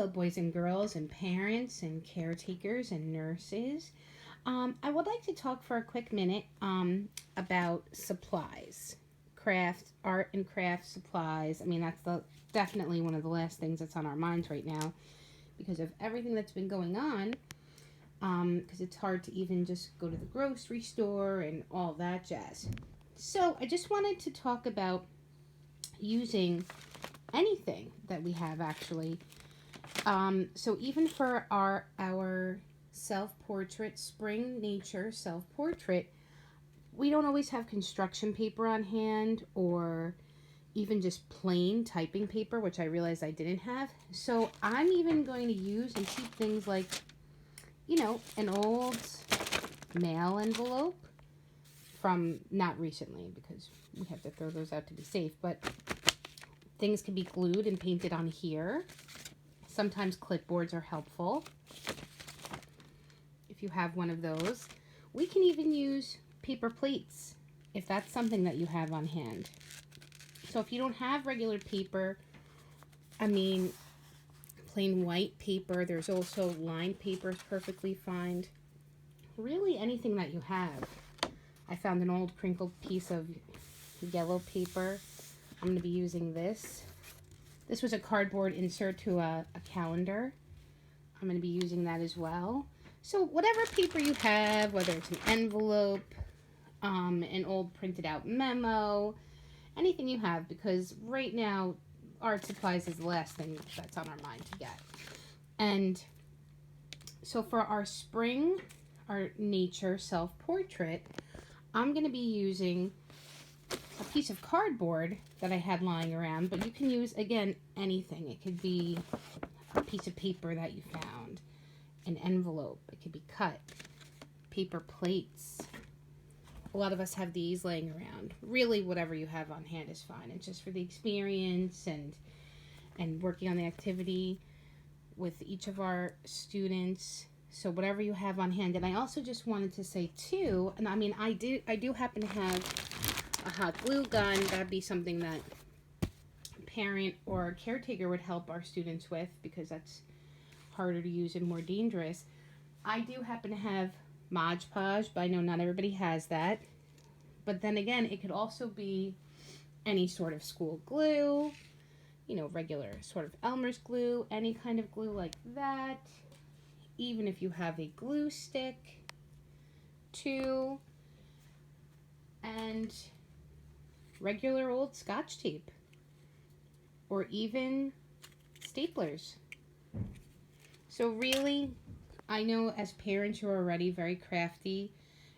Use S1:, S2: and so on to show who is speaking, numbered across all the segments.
S1: Hello, boys and girls, and parents, and caretakers, and nurses. I would like to talk for a quick minute about supplies, craft, art, and craft supplies. I mean, definitely one of the last things that's on our minds right now because of everything that's been going on. Because it's hard to even just go to the grocery store and all that jazz. So, I just wanted to talk about using anything that we have actually. So even for our self-portrait, spring nature self-portrait, we don't always have construction paper on hand or even just plain typing paper, which I realized I didn't have. So I'm even going to use and keep things like, an old mail envelope from not recently because we have to throw those out to be safe, but things can be glued and painted on here. Sometimes clipboards are helpful if you have one of those. We can even use paper plates if that's something that you have on hand. So if you don't have regular paper, plain white paper, there's also lined paper is perfectly fine. Really anything that you have. I found an old crinkled piece of yellow paper. I'm going to be using this. This was a cardboard insert to a calendar. I'm going to be using that as well. So whatever paper you have, whether it's an envelope, an old printed out memo, anything you have, because right now art supplies is the last thing that's on our mind to get. And so for our spring, our nature self-portrait, I'm going to be using a piece of cardboard that I had lying around, but you can use, again, anything. It could be a piece of paper that you found, an envelope, it could be cut, paper plates. A lot of us have these laying around. Really, whatever you have on hand is fine. It's just for the experience and working on the activity with each of our students. So whatever you have on hand. And I also just wanted to say too, and I do happen to have a hot glue gun. That'd be something that a parent or a caretaker would help our students with because that's harder to use and more dangerous. I do happen to have Mod Podge, but I know not everybody has that. But then again, it could also be any sort of school glue, regular sort of Elmer's glue, any kind of glue like that. Even if you have a glue stick, too, and regular old Scotch tape, or even staplers. So really, I know as parents you're already very crafty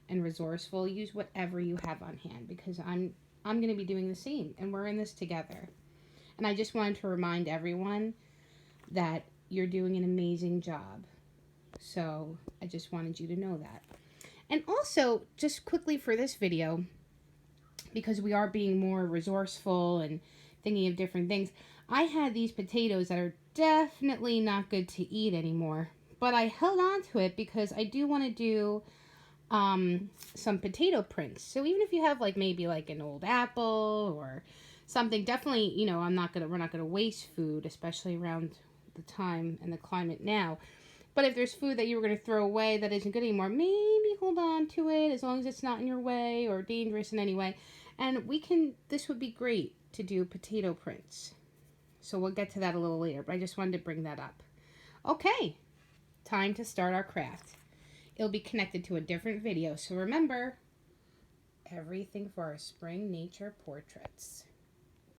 S1: and resourceful. Use whatever you have on hand because I'm going to be doing the same, and we're in this together. And I just wanted to remind everyone that you're doing an amazing job. So I just wanted you to know that. And also, just quickly for this video, because we are being more resourceful and thinking of different things, I had these potatoes that are definitely not good to eat anymore. But I held on to it because I do want to do some potato prints. So even if you have maybe an old apple or something, definitely, we're not gonna waste food, especially around the time and the climate now. But if there's food that you were going to throw away that isn't good anymore, maybe hold on to it as long as it's not in your way or dangerous in any way. And this would be great to do potato prints. So we'll get to that a little later, but I just wanted to bring that up. Okay, time to start our craft. It'll be connected to a different video. So remember, everything for our spring nature portraits.